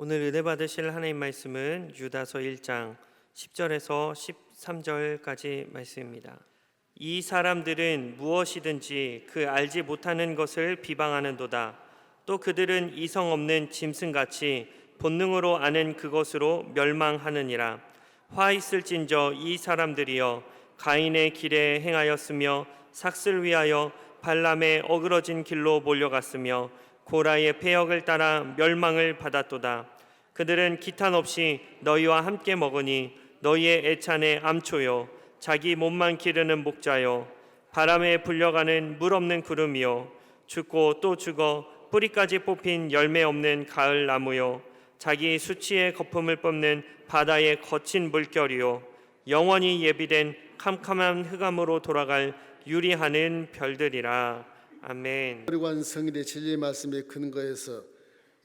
오늘 은혜 받으실 하나님 말씀은 유다서 1장 10절에서 13절까지 말씀입니다. 이 사람들은 무엇이든지 그 알지 못하는 것을 비방하는도다. 또 그들은 이성 없는 짐승같이 본능으로 아는 그것으로 멸망하느니라. 화 있을진저 이 사람들이여 가인의 길에 행하였으며 삭슬 위하여 발람의 어그러진 길로 몰려갔으며 고라의 패역을 따라 멸망을 받았도다. 그들은 기탄 없이 너희와 함께 먹으니 너희의 애찬의 암초요 자기 몸만 기르는 목자요 바람에 불려가는 물 없는 구름이요 죽고 또 죽어 뿌리까지 뽑힌 열매 없는 가을 나무요 자기 수치의 거품을 뿜는 바다의 거친 물결이요 영원히 예비된 캄캄한 흑암으로 돌아갈 유리하는 별들이라. 아멘. 거룩한 성일의 진리의 말씀의 근거에서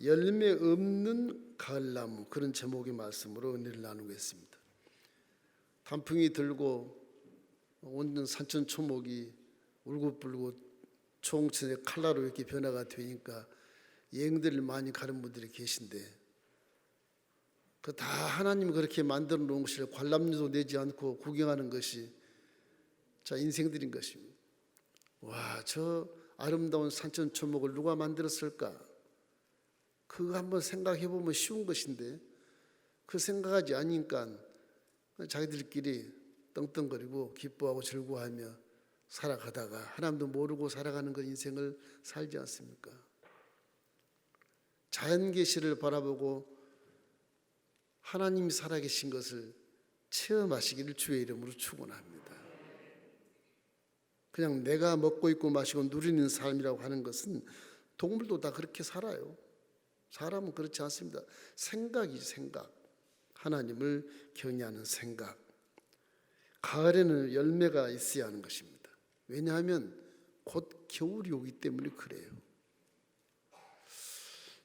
열매 없는 가을나무, 그런 제목의 말씀으로 은혜를 나누겠습니다. 단풍이 들고 온 산천 초목이 울긋불긋 초홍천의 칼라로 이렇게 변화가 되니까 여행들을 많이 가는 분들이 계신데, 그 다 하나님이 그렇게 만들어 놓은 것을 관람료도 내지 않고 구경하는 것이 자 인생들인 것입니다. 와, 저 아름다운 산천 초목을 누가 만들었을까? 그거 한번 생각해 보면 쉬운 것인데 그 생각하지 않으니까 자기들끼리 떵떵거리고 기뻐하고 즐거워하며 살아가다가 하나님도 모르고 살아가는 그 인생을 살지 않습니까? 자연 계시를 바라보고 하나님이 살아계신 것을 체험하시기를 주의 이름으로 축원합니다. 그냥 내가 먹고 있고 마시고 누리는 삶이라고 하는 것은 동물도 다 그렇게 살아요. 사람은 그렇지 않습니다. 생각이지, 생각. 하나님을 경외하는 생각. 가을에는 열매가 있어야 하는 것입니다. 왜냐하면 곧 겨울이 오기 때문에 그래요.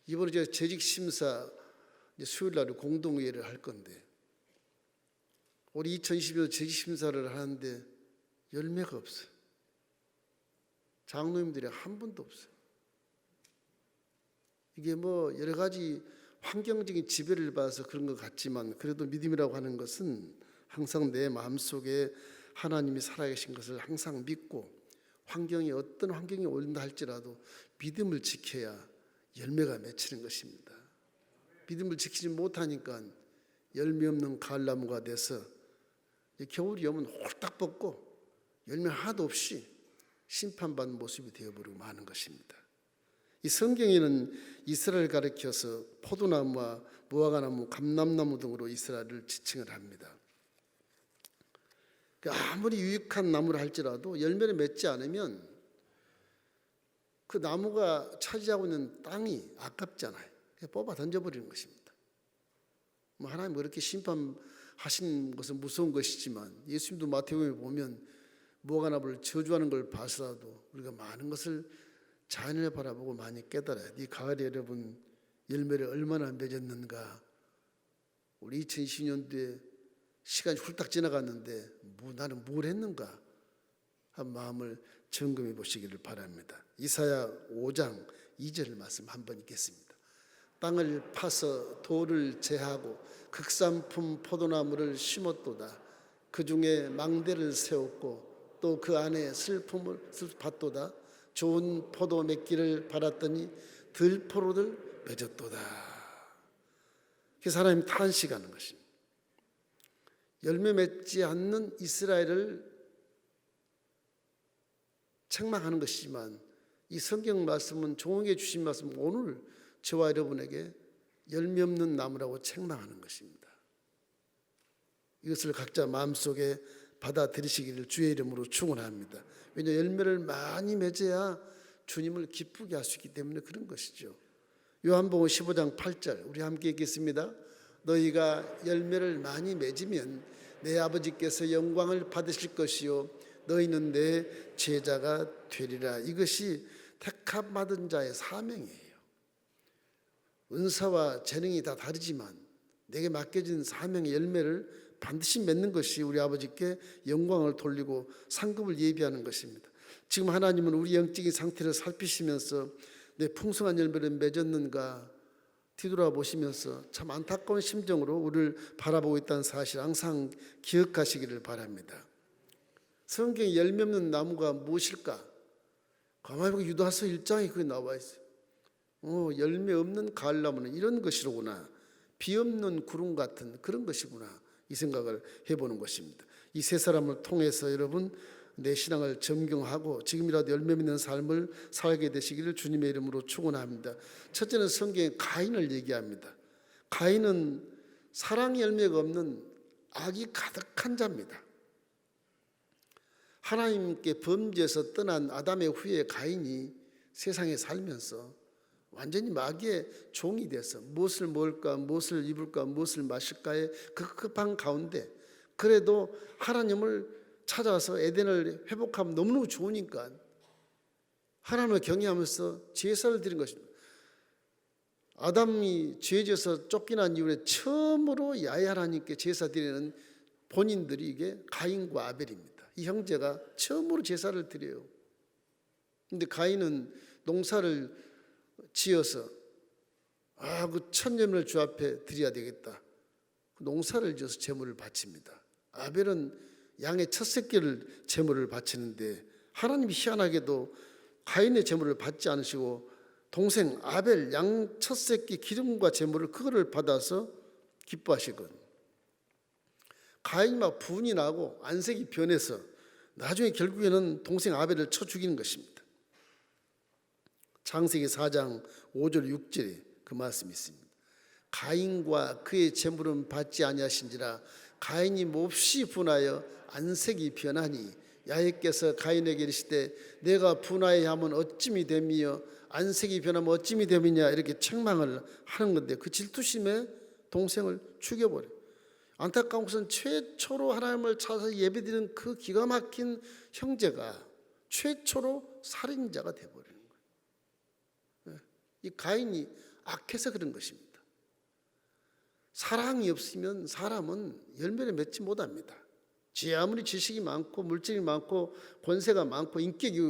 이번에 제가 재직심사 수요일 날 공동회의를 할 건데, 올해 2012년 재직심사를 하는데 열매가 없어요. 장로님들이 한 분도 없어요. 이게 뭐 여러 가지 환경적인 지배를 받아서 그런 것 같지만, 그래도 믿음이라고 하는 것은 항상 내 마음속에 하나님이 살아계신 것을 항상 믿고, 환경이 어떤 환경이 온다 할지라도 믿음을 지켜야 열매가 맺히는 것입니다. 믿음을 지키지 못하니까 열매 없는 가을나무가 돼서 겨울이 오면 홀딱 벗고 열매 하나도 없이 심판받는 모습이 되어버리고 마는 것입니다. 이 성경에는 이스라엘을 가리켜서 포도나무와 무화과나무, 감람나무 등으로 이스라엘을 지칭을 합니다. 아무리 유익한 나무라 할지라도 열매를 맺지 않으면 그 나무가 차지하고 있는 땅이 아깝잖아요. 그냥 뽑아 던져버리는 것입니다. 하나님 그렇게 심판하신 것은 무서운 것이지만, 예수님도 마태복음에 보면 무화과나무를 저주하는 걸 봐서라도 우리가 많은 것을 자연을 바라보고 많이 깨달아요. 이 가을에 여러분 열매를 얼마나 맺었는가. 우리 2020년도에 시간이 훌딱 지나갔는데 나는 뭘 했는가 한 마음을 점검해 보시기를 바랍니다. 이사야 5장 2절 말씀 한번 읽겠습니다. 땅을 파서 돌을 제하고 극산품 포도나무를 심었도다. 그 중에 망대를 세웠고 또 그 안에 슬픔을 받도다. 좋은 포도 맺기를 바랐더니 들포로들 맺었도다. 그 사람이 탄식하는 것입니다. 열매 맺지 않는 이스라엘을 책망하는 것이지만, 이 성경 말씀은, 종에게 주신 말씀은 오늘 저와 여러분에게 열매 없는 나무라고 책망하는 것입니다. 이것을 각자 마음속에 받아들이시기를 주의 이름으로 축원합니다. 왜냐하면 열매를 많이 맺어야 주님을 기쁘게 할 수 있기 때문에 그런 것이죠. 요한복음 15장 8절 우리 함께 읽겠습니다. 너희가 열매를 많이 맺으면 내 아버지께서 영광을 받으실 것이요 너희는 내 제자가 되리라. 이것이 택함 받은 자의 사명이에요. 은사와 재능이 다 다르지만 내게 맡겨진 사명의 열매를 반드시 맺는 것이 우리 아버지께 영광을 돌리고 상급을 예비하는 것입니다. 지금 하나님은 우리 영적인 상태를 살피시면서 내 풍성한 열매를 맺었는가, 뒤돌아보시면서 참 안타까운 심정으로 우리를 바라보고 있다는 사실 항상 기억하시기를 바랍니다. 성경에 열매 없는 나무가 무엇일까? 가만히 보고 유다서 1장에 그게 나와 있어요. 열매 없는 가을나무는 이런 것이로구나. 비 없는 구름 같은 그런 것이구나. 이 생각을 해보는 것입니다. 이 세 사람을 통해서 여러분 내 신앙을 점경하고 지금이라도 열매 맺는 삶을 살게 되시기를 주님의 이름으로 축원합니다. 첫째는 성경에 가인을 얘기합니다. 가인은 사랑 열매가 없는 악이 가득한 자입니다. 하나님께 범죄해서 떠난 아담의 후에 가인이 세상에 살면서 완전히 마귀의 종이 돼서 무엇을 먹을까, 무엇을 입을까, 무엇을 마실까의 그 급한 가운데 그래도 하나님을 찾아서 에덴을 회복하면 너무너무 좋으니까 하나님을 경외하면서 제사를 드린 것입니다. 아담이 죄져서 쫓겨난 이후에 처음으로 야훼 하나님께 제사 드리는 본인들이 이게 가인과 아벨입니다. 이 형제가 처음으로 제사를 드려요. 근데 가인은 농사를 지어서 그 천년을 주 앞에 드려야 되겠다. 농사를 지어서 제물을 바칩니다. 아벨은 양의 첫 새끼를 제물을 바치는데 하나님이 희한하게도 가인의 제물을 받지 않으시고 동생 아벨 양 첫 새끼 기름과 제물을 그거를 받아서 기뻐하시거든요. 가인이 막 분이 나고 안색이 변해서 나중에 결국에는 동생 아벨을 쳐 죽이는 것입니다. 창세기 4장 5절 6절에 그 말씀이 있습니다. 가인과 그의 제물은 받지 아니하신지라 가인이 몹시 분하여 안색이 변하니 야훼께서 가인에게 이르시되 내가 분하여 하면 어찌미 됨이여 안색이 변하면 어찌미 됨이냐 이렇게 책망을 하는 건데 그 질투심에 동생을 죽여버려요. 안타까운 것은 최초로 하나님을 찾아서 예배드리는 그 기가 막힌 형제가 최초로 살인자가 되어버리는 거예요. 이 가인이 악해서 그런 것입니다. 사랑이 없으면 사람은 열매를 맺지 못합니다. 지 아무리 지식이 많고 물질이 많고 권세가 많고 인격이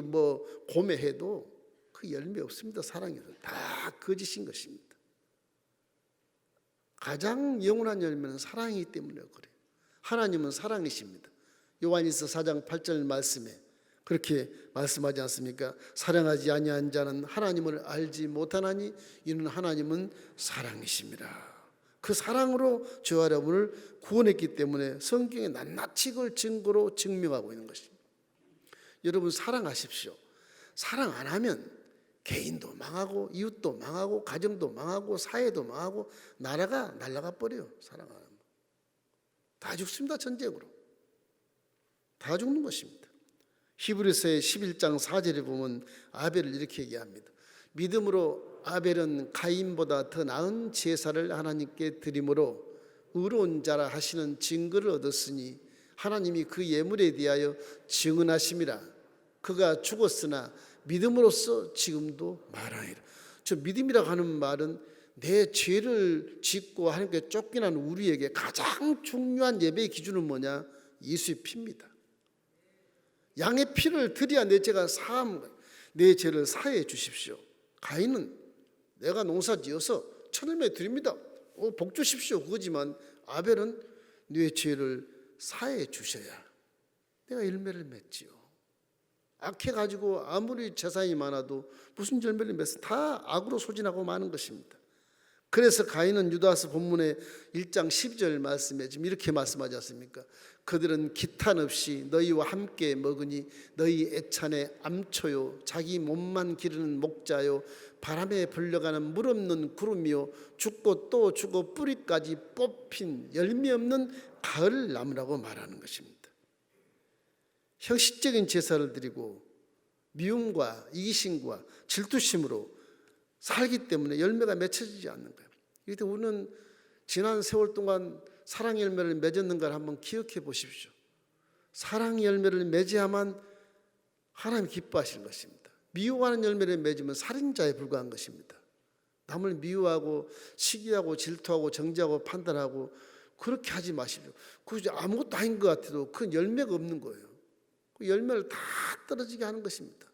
고매해도 그 열매 없습니다. 사랑이 없어요. 다 거짓인 것입니다. 가장 영원한 열매는 사랑이기 때문에 그래요. 하나님은 사랑이십니다. 요한일서 4장 8절 말씀에 그렇게 말씀하지 않습니까? 사랑하지 아니한 자는 하나님을 알지 못하나니 이는 하나님은 사랑이십니다. 그 사랑으로 저와 여러분을 구원했기 때문에 성경에 낱낱이 그걸 증거로 증명하고 있는 것입니다. 여러분 사랑하십시오. 사랑 안 하면 개인도 망하고 이웃도 망하고 가정도 망하고 사회도 망하고 나라가 날아가 버려요. 사랑 안 하면 다 죽습니다. 전쟁으로 다 죽는 것입니다. 히브리서의 11장 4절에 보면 아벨을 이렇게 얘기합니다. 믿음으로 아벨은 가인보다 더 나은 제사를 하나님께 드림으로 의로운 자라 하시는 증거를 얻었으니 하나님이 그 예물에 대하여 증언하심이라. 그가 죽었으나 믿음으로써 지금도 말하니라. 저 믿음이라고 하는 말은 내 죄를 짓고 하나님께 쫓겨난 우리에게 가장 중요한 예배의 기준은 뭐냐? 예수의 피입니다. 양의 피를 드려야 내 죄가 내 죄를 사해 주십시오. 가인은 내가 농사 지어서 천을매 드립니다. 복 주십시오. 그거지만 아벨은 내 죄를 사해 주셔야 내가 열매를 맺지요. 악해가지고 아무리 재산이 많아도 무슨 열매를 맺어 다 악으로 소진하고 마는 것입니다. 그래서 가인은 유다서 본문의 1장 12절 말씀에 지금 이렇게 말씀하지 않습니까? 그들은 기탄 없이 너희와 함께 먹으니 너희 애찬의 암초요 자기 몸만 기르는 목자요 바람에 불려가는 물 없는 구름이요 죽고 또 죽어 뿌리까지 뽑힌 열매 없는 가을 나무라고 말하는 것입니다. 형식적인 제사를 드리고 미움과 이기심과 질투심으로 살기 때문에 열매가 맺혀지지 않는 거예요. 이때 우리는 지난 세월 동안 사랑의 열매를 맺었는가를 한번 기억해 보십시오. 사랑의 열매를 맺어야만 하나님 기뻐하시는 것입니다. 미워하는 열매를 맺으면 살인자에 불과한 것입니다. 남을 미워하고 시기하고 질투하고 정죄하고 판단하고 그렇게 하지 마십시오. 그저 아무것도 아닌 것 같아도 그 열매가 없는 거예요. 그 열매를 다 떨어지게 하는 것입니다.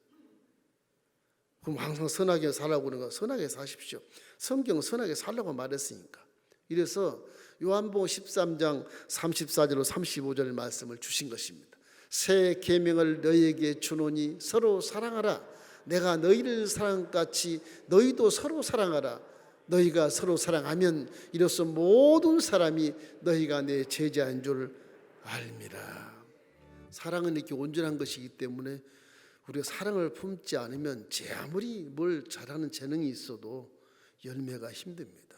그럼 항상 선하게 살라고 그러는 거 선하게 사십시오. 성경 선하게 살라고 말했으니까. 이래서 요한복음 13장 34절로 35절 말씀을 주신 것입니다. 새 계명을 너희에게 주노니 서로 사랑하라. 내가 너희를 사랑한 같이 너희도 서로 사랑하라. 너희가 서로 사랑하면 이로써 모든 사람이 너희가 내 제자인 줄 알미라. 사랑은 이렇게 온전한 것이기 때문에 우리가 사랑을 품지 않으면 제 아무리 뭘 잘하는 재능이 있어도 열매가 힘듭니다.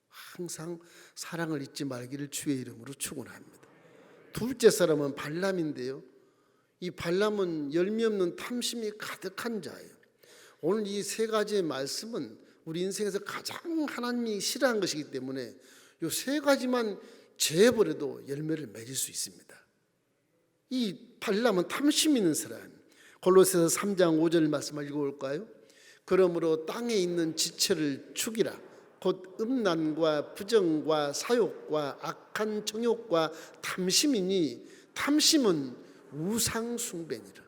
항상 사랑을 잊지 말기를 주의 이름으로 축원합니다. 둘째 사람은 발람인데요. 이 발람은 열매 없는 탐심이 가득한 자예요. 오늘 이 세 가지의 말씀은 우리 인생에서 가장 하나님이 싫어하는 것이기 때문에 이 세 가지만 제해버려도 열매를 맺을 수 있습니다. 이 발람은 탐심 있는 사람. 골로새서 3장 5절 말씀을 읽어볼까요? 그러므로 땅에 있는 지체를 죽이라. 곧 음란과 부정과 사욕과 악한 정욕과 탐심이니 탐심은 우상 숭배니라.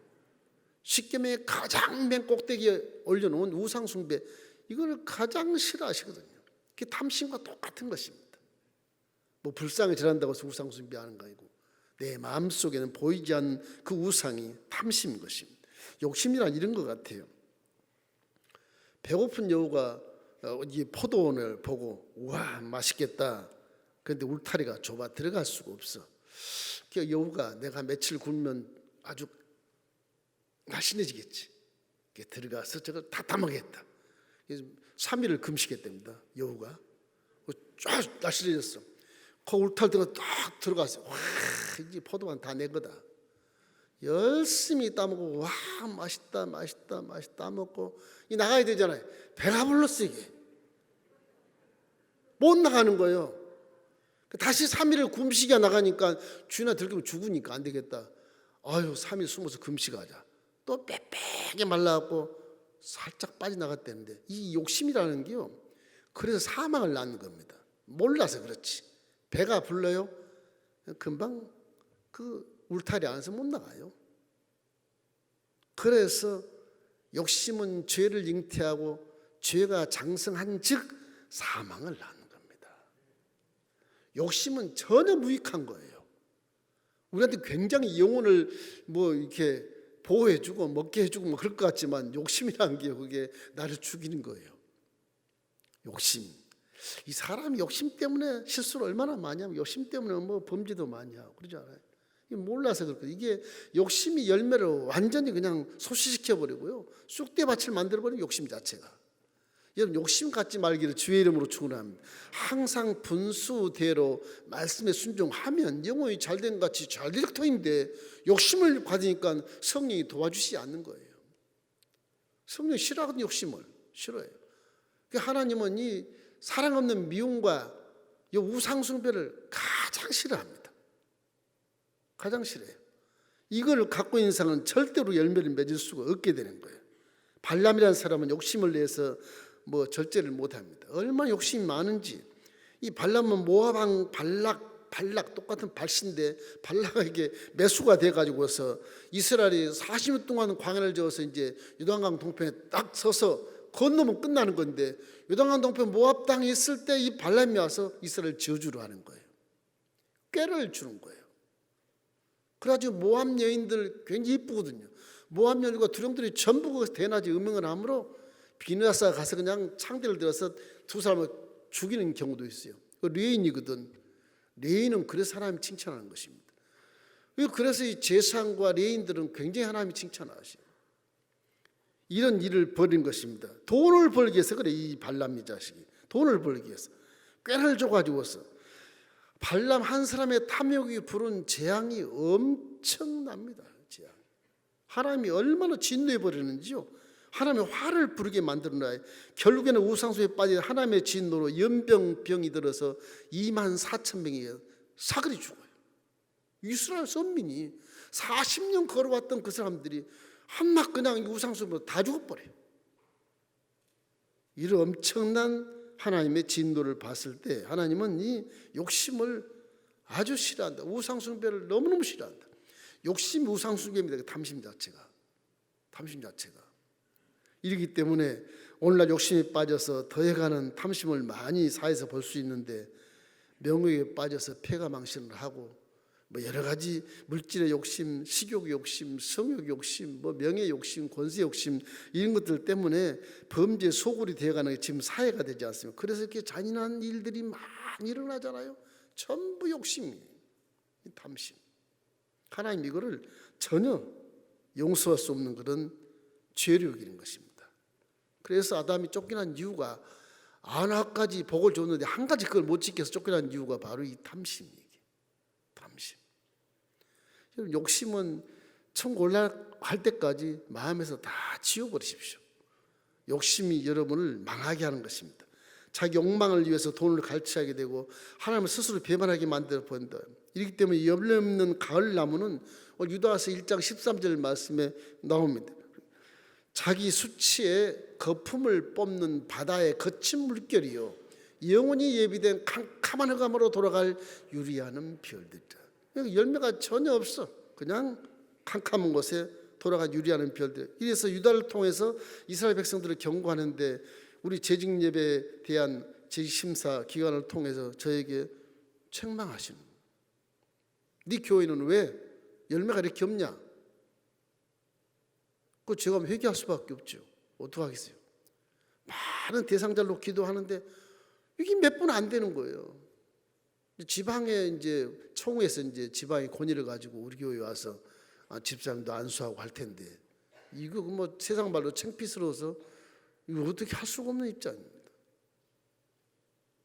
십계명의 가장 맨 꼭대기에 올려놓은 우상 숭배, 이걸 가장 싫어하시거든요. 그게 탐심과 똑같은 것입니다. 뭐 불상을 절한다고 해서 우상 숭배하는 거 아니고 내 마음속에는 보이지 않는 그 우상이 탐심인 것입니다. 욕심이란 이런 것 같아요. 배고픈 여우가 이 포도원을 보고 우와 맛있겠다. 그런데 울타리가 좁아 들어갈 수가 없어. 그 여우가 내가 며칠 굶으면 아주 날씬해지겠지. 들어가서 저걸 다 따먹겠다. 3일을 금식했답니다. 여우가 쫙 날씬해졌어. 그 울타리가 딱 들어가서 와 이제 포도원 다 내 거다. 열심히 따먹고 와 맛있다 맛있다 맛있다 따먹고 이 나가야 되잖아요. 배가 불렀어. 이게 못 나가는 거예요. 다시 3일을 금식이 나가니까 주인아 들키면 죽으니까 안 되겠다. 아유 3일 숨어서 금식하자. 또 빽빽하게 말라갖고 살짝 빠져나갔다는데 이 욕심이라는 게요. 그래서 사망을 낳는 겁니다. 몰라서 그렇지. 배가 불러요. 금방 그 울타리 안에서 못 나가요. 그래서 욕심은 죄를 잉태하고 죄가 장성한 즉 사망을 낳는 겁니다. 욕심은 전혀 무익한 거예요. 우리한테 굉장히 영혼을 뭐 이렇게 보호해주고 먹게 해주고 뭐 그럴 것 같지만 욕심이라는 게 그게 나를 죽이는 거예요. 욕심. 이 사람이 욕심 때문에 실수를 얼마나 많이 하면 욕심 때문에 뭐 범죄도 많이 하고 그러지 않아요? 몰라서 그렇거든요. 이게 욕심이 열매를 완전히 그냥 소실시켜버리고요. 쑥대밭을 만들어버리는 욕심 자체가. 여러분 욕심 갖지 말기를 주의 이름으로 축원합니다. 항상 분수대로 말씀에 순종하면 영혼이 잘된 같이 잘 될 터인데 욕심을 받으니까 성령이 도와주시지 않는 거예요. 성령이 싫어하거든요. 욕심을 싫어해요. 하나님은 이 사랑 없는 미움과 이 우상 숭배를 가장 싫어합니다. 가장 싫어해요. 이걸 갖고 있는 사람은 절대로 열매를 맺을 수가 없게 되는 거예요. 발람이라는 사람은 욕심을 내서 뭐 절제를 못합니다. 얼마나 욕심이 많은지. 이 발람은 모압 발락 똑같은 발신데 발락에게 매수가 돼가지고서 이스라엘이 40년 동안 광야를 저어서 이제 요단강 동편에 딱 서서 건너면 끝나는 건데 요단강 동편 모압 땅에 있을 때 이 발람이 와서 이스라엘 저주를 하는 거예요. 꾀를 주는 거예요. 그래가지고 모압 여인들 굉장히 이쁘거든요. 모압 여인과 두령들이 전부 거기서 대낮에 음행을 하므로 비느하스가 가서 그냥 창대를 들어서 두 사람을 죽이는 경우도 있어요. 레인이거든. 레인은 그래서 하나님이 칭찬하는 것입니다. 그래서 이 제사장과 레인들은 굉장히 하나님이 칭찬하시요. 이런 일을 벌인 것입니다. 돈을 벌기 위해서 그래. 이 발람 이 자식이 돈을 벌기 위해서 꾀를 줘가지고서 발람 한 사람의 탐욕이 부른 재앙이 엄청납니다. 재앙. 하나님이 얼마나 진노해 버리는지요. 하나님의 화를 부르게 만들어놔요. 결국에는 우상수에 빠진 하나님의 진노로 연병병이 들어서 24,000명이 사그리 죽어요. 이스라엘 선민이 40년 걸어왔던 그 사람들이 한낱 그냥 우상수로 다 죽어버려요. 이런 엄청난 하나님의 진노를 봤을 때 하나님은 이 욕심을 아주 싫어한다. 우상숭배를 너무너무 싫어한다. 욕심이 우상숭배입니다. 탐심 자체가. 이렇기 때문에 오늘날 욕심에 빠져서 더해가는 탐심을 많이 사회에서 볼 수 있는데, 명욕에 빠져서 폐가망신을 하고 뭐 여러 가지 물질의 욕심, 식욕 욕심, 성욕 욕심, 뭐 명예 욕심, 권세 욕심, 이런 것들 때문에 범죄 소굴이 되어가는 게 지금 사회가 되지 않습니까? 그래서 이렇게 잔인한 일들이 많이 일어나잖아요. 전부 욕심이, 탐심. 하나님 이거를 전혀 용서할 수 없는 그런 죄를 여기는 것입니다. 그래서 아담이 쫓겨난 이유가, 안화까지 복을 줬는데 한 가지 그걸 못 지켜서 쫓겨난 이유가 바로 이 탐심이에요. 탐심. 욕심은 천국 올라갈 때까지 마음에서 다 지워버리십시오. 욕심이 여러분을 망하게 하는 것입니다. 자기 욕망을 위해서 돈을 갈취하게 되고 하나님을 스스로 배반하게 만들어 본다. 이렇기 때문에 열매 없는 가을 나무는 유다서 1장 13절 말씀에 나옵니다. 자기 수치에 거품을 뽑는 바다의 거친 물결이요, 영원히 예비된 캄캄한 흑암으로 돌아갈 유리하는 별들이다. 열매가 전혀 없어. 그냥 캄캄한 곳에 돌아간 유리하는 별들. 이래서 유다를 통해서 이스라엘 백성들을 경고하는데, 우리 재직 예배에 대한 재심사 기간을 통해서 저에게 책망하시는 거예요. 네 교회는 왜 열매가 이렇게 없냐? 그 제가 회개할 수밖에 없죠. 어떡하겠어요? 많은 대상자로 기도하는데 이게 몇 분 안 되는 거예요. 지방에 이제 총회에서 이제 지방의 권위를 가지고 우리 교회 와서 집사님도 안수하고 할 텐데, 이거 뭐 세상 말로 창피스러워서 이거 어떻게 할 수가 없는 입장입니다.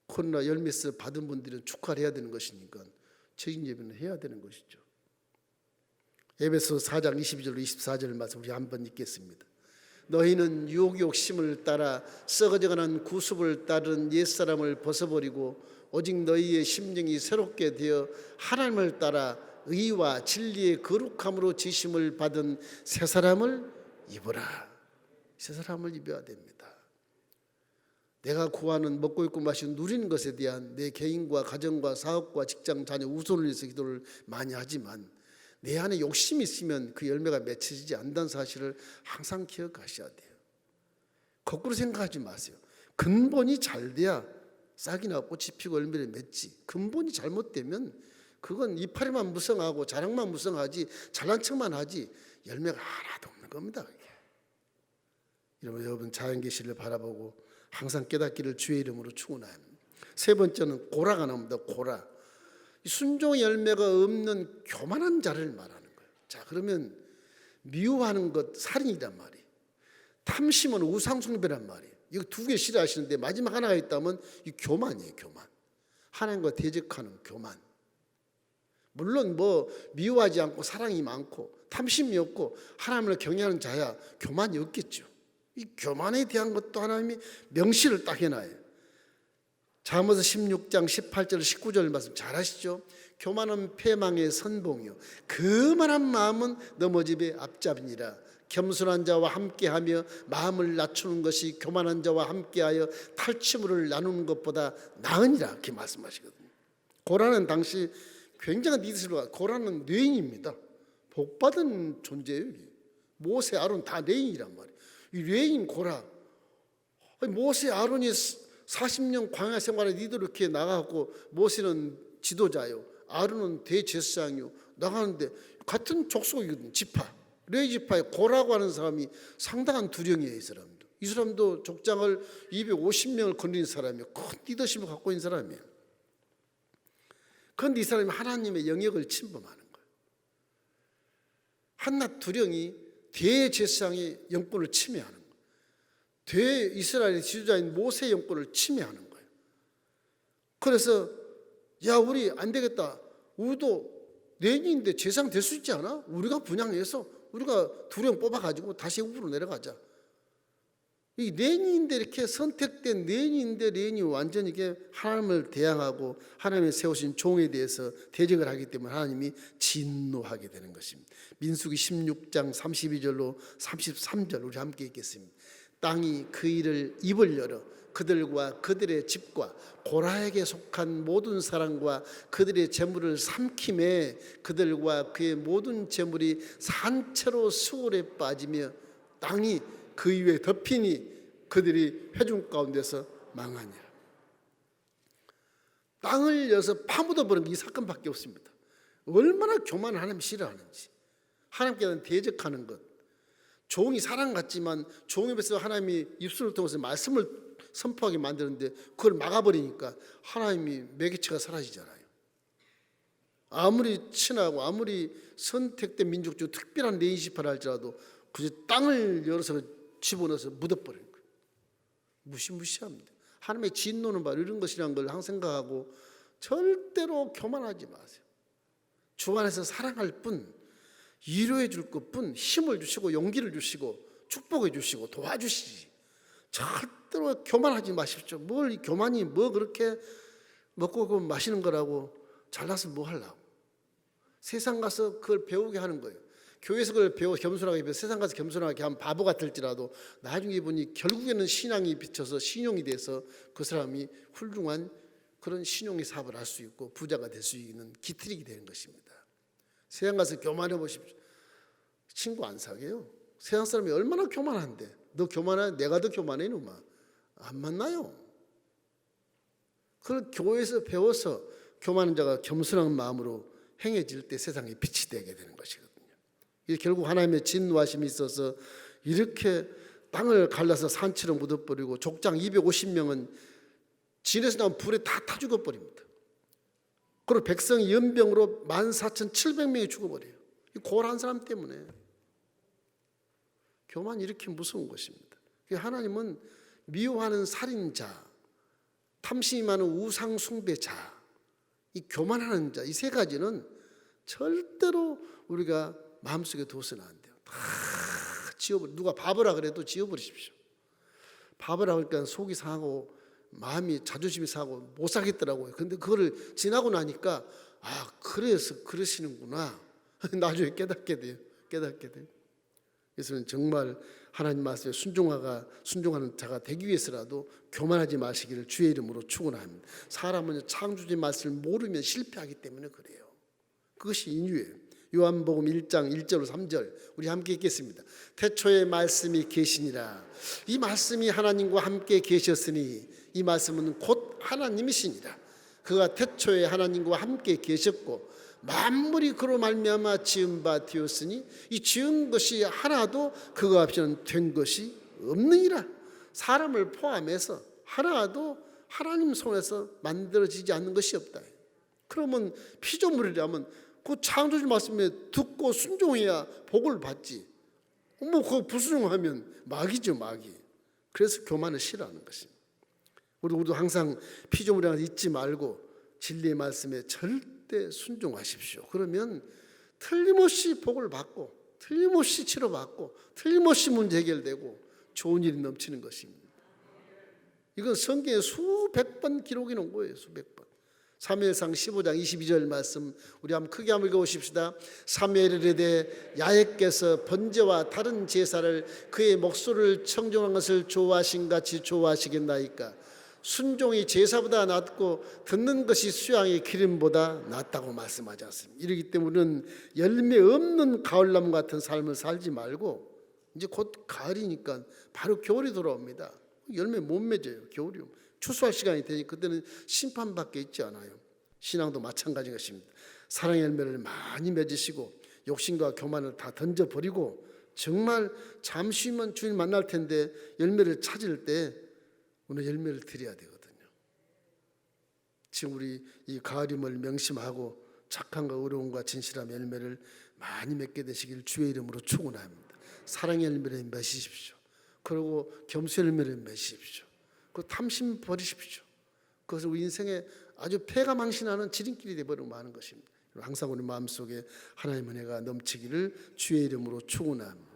코로나 열매서 받은 분들은 축하를 해야 되는 것이니까 책임 예배는 해야 되는 것이죠. 에베소 4장 22절로 24절 말씀 우리 한번 읽겠습니다. 너희는 유혹 욕심을 따라 썩어져가는 구습을 따른 옛사람을 벗어버리고 오직 너희의 심령이 새롭게 되어 하나님을 따라 의와 진리의 거룩함으로 지심을 받은 새 사람을 입어라. 새 사람을 입어야 됩니다. 내가 구하는 먹고 입고 마시고 누리는 것에 대한 내 개인과 가정과 사업과 직장 자녀 우선을 위해서 기도를 많이 하지만, 내 안에 욕심이 있으면 그 열매가 맺혀지지 않는다는 사실을 항상 기억하셔야 돼요. 거꾸로 생각하지 마세요. 근본이 잘 돼야 싹이 나고 꽃이 피고 열매를 맺지, 근본이 잘못되면 그건 이파리만 무성하고 자랑만 무성하지, 잘난 척만 하지 열매가 하나도 없는 겁니다. 여러분 자연 계시를 바라보고 항상 깨닫기를 주의 이름으로 축원합니다. 세 번째는 고라가 나옵니다. 고라. 순종의 열매가 없는 교만한 자를 말하는 거예요. 자, 그러면 미워하는 것 살인이란 말이에요. 탐심은 우상숭배란 말이에요. 이거 두 개 싫어하시는데 마지막 하나가 있다면 이 교만이에요. 교만. 하나님과 대적하는 교만. 물론 뭐 미워하지 않고 사랑이 많고 탐심이 없고 하나님을 경외하는 자야 교만이 없겠죠. 이 교만에 대한 것도 하나님이 명시를 딱 해놔요. 잠언서 16장 18절 19절 말씀 잘 아시죠? 교만은 패망의 선봉이요 거만한 마음은 넘어짐의 앞잡이니라. 겸손한 자와 함께하며 마음을 낮추는 것이 교만한 자와 함께하여 탈취물을 나누는 것보다 나으니라, 이렇게 말씀하시거든요. 고라는 당시 굉장한 리더십으로, 고라는 뇌인입니다. 복받은 존재예요. 모세, 아론 다 뇌인이란 말이에요. 이 뇌인 고라, 모세, 아론이 40년 광야 생활에 리더로 이렇게 나가고, 모세는 지도자요, 아론은 대제사장이요, 나가는데 같은 족속이거든요. 지파, 레위 지파에 고라고 하는 사람이 상당한 두령이에요. 이 사람도 족장을 250명을 거느린 사람이에요. 큰 리더십을 갖고 있는 사람이에요. 그런데 이 사람이 하나님의 영역을 침범하는 거예요. 한낱 두령이 대제사장의 영권을 침해하는 거예요. 대이스라엘의 지도자인 모세의 영권을 침해하는 거예요. 그래서 야, 우리 안 되겠다. 우리도 뇌인인데 제사장 될 수 있지 않아? 우리가 분양해서 우리가 두령 뽑아가지고 다시 우으로 내려가자. 이 뇌인인데, 이렇게 선택된 뇌인인데, 뇌인이 완전히 이게 하나님을 대항하고 하나님의 세우신 종에 대해서 대적을 하기 때문에 하나님이 진노하게 되는 것입니다. 민수기 16장 32절로 33절 우리 함께 읽겠습니다. 땅이 그 일을 입을 열어 그들과 그들의 집과 고라에게 속한 모든 사람과 그들의 재물을 삼킴에 그들과 그의 모든 재물이 산채로 수월에 빠지며 땅이 그 위에 덮이니 그들이 회중 가운데서 망하니라. 땅을 여서 파묻어 버린 게 이 사건밖에 없습니다. 얼마나 교만을 하나님이 싫어하는지, 하나님께 대적하는 것. 종이 사람 같지만 종에 비해서 하나님이 입술을 통해서 말씀을 선포하게 만드는데 그걸 막아버리니까 하나님이 매개체가 사라지잖아요. 아무리 친하고 아무리 선택된 민족 중 특별한 레인시파를 할지라도 그저 땅을 열어서 집어넣어서 묻어버리는 거예요. 무시무시합니다. 하나님의 진노는 바로 이런 것이라는 걸 항상 생각하고 절대로 교만하지 마세요. 주 안에서 사랑할 뿐, 위로해 줄 것뿐, 힘을 주시고 용기를 주시고 축복해 주시고 도와주시지, 절대로 교만하지 마십시오. 뭘 교만이 뭐 그렇게 먹고 마시는 거라고 잘나서 뭐 하려고. 세상 가서 그걸 배우게 하는 거예요. 교회에서 그걸 배워 겸손하게 배워 세상 가서 겸손하게 하면 바보 같을지라도 나중에 보니 결국에는 신앙이 비쳐서 신용이 돼서 그 사람이 훌륭한 그런 신용의 사업을 할 수 있고 부자가 될 수 있는 기틀이 되는 것입니다. 세상 가서 교만해 보십시오. 친구 안 사귀어요. 세상 사람이 얼마나 교만한데. 너 교만해? 내가 더 교만해 이놈아. 안 만나요. 그걸 교회에서 배워서 교만한 자가 겸손한 마음으로 행해질 때 세상에 빛이 되게 되는 것이거든요. 결국 하나님의 진노하심이 있어서 이렇게 땅을 갈라서 산처럼 묻어버리고 족장 250명은 진에서 나온 불에 다 타 죽어버립니다. 그리고 백성이 연병으로 14,700명이 죽어버려요. 이 고라한 사람 때문에. 교만이 이렇게 무서운 것입니다. 하나님은 미워하는 살인자, 탐심이 많은 우상 숭배자, 이 교만하는 자, 이 세 가지는 절대로 우리가 마음속에 둬서는 안 돼요. 다 지워버려. 누가 바보라 그래도 지워버리십시오. 바보라 그러니까 속이 상하고 마음이 자존심이 상하고 못 살겠더라고요. 근데 그거를 지나고 나니까 아 그래서 그러시는구나. 나중에 깨닫게 돼요. 그래서 정말 하나님 말씀에 순종하는 자가 되기 위해서라도 교만하지 마시기를 주의 이름으로 축원합니다. 사람은 창조주의 말씀을 모르면 실패하기 때문에 그래요. 그것이 인유예요. 요한복음 1장 1절 3절 우리 함께 읽겠습니다. 태초에 말씀이 계시니라. 이 말씀이 하나님과 함께 계셨으니 이 말씀은 곧 하나님이시니라. 그가 태초에 하나님과 함께 계셨고 만물이 그로 말미암아 지은 바 되었으니 이 지은 것이 하나도 그가 없이는 된 것이 없느니라. 사람을 포함해서 하나도 하나님 손에서 만들어지지 않는 것이 없다. 그러면 피조물이라면 그 창조주 말씀에 듣고 순종해야 복을 받지. 그거 불순종하면 마귀죠, 마귀. 그래서 교만을 싫어하는 것입니다. 우리도 항상 피조물이라는 걸 잊지 말고 진리의 말씀에 절대 순종하십시오. 그러면 틀림없이 복을 받고 틀림없이 치료받고 틀림없이 문제 해결되고 좋은 일이 넘치는 것입니다. 이건 성경에 수백 번 기록해 놓은 거예요. 수백 번. 사무엘상 15장 22절 말씀 우리 한번 크게 한번 읽어보십시다. 사무엘이 이르되 야훼께서 번제와 다른 제사를 그의 목소리를 청종한 것을 좋아하신 같이 좋아하시겠나이까. 순종이 제사보다 낫고 듣는 것이 수양의 기름보다 낫다고 말씀하지 않습니다. 이러기 때문에 우리는 열매 없는 가을나무 같은 삶을 살지 말고 이제 곧 가을이니까 바로 겨울이 돌아옵니다. 열매 못 맺어요. 겨울이 추수할 시간이 되니 그때는 심판밖에 있지 않아요. 신앙도 마찬가지 것입니다. 사랑의 열매를 많이 맺으시고 욕심과 교만을 다 던져버리고 정말 잠시만 주님 만날 텐데 열매를 찾을 때 오늘 열매를 드려야 되거든요. 지금 우리 이 가을임을 명심하고 착함과 의로움과 진실함 열매를 많이 맺게 되시길 주의 이름으로 축원합니다. 사랑의 열매를 맺으십시오. 그리고 겸손 열매를 맺으십시오. 그 탐심 버리십시오. 그것은 우리 인생에 아주 폐가망신하는 지름길이 되어버리고 마는 것입니다. 항상 우리 마음속에 하나님의 은혜가 넘치기를 주의 이름으로 축원합니다.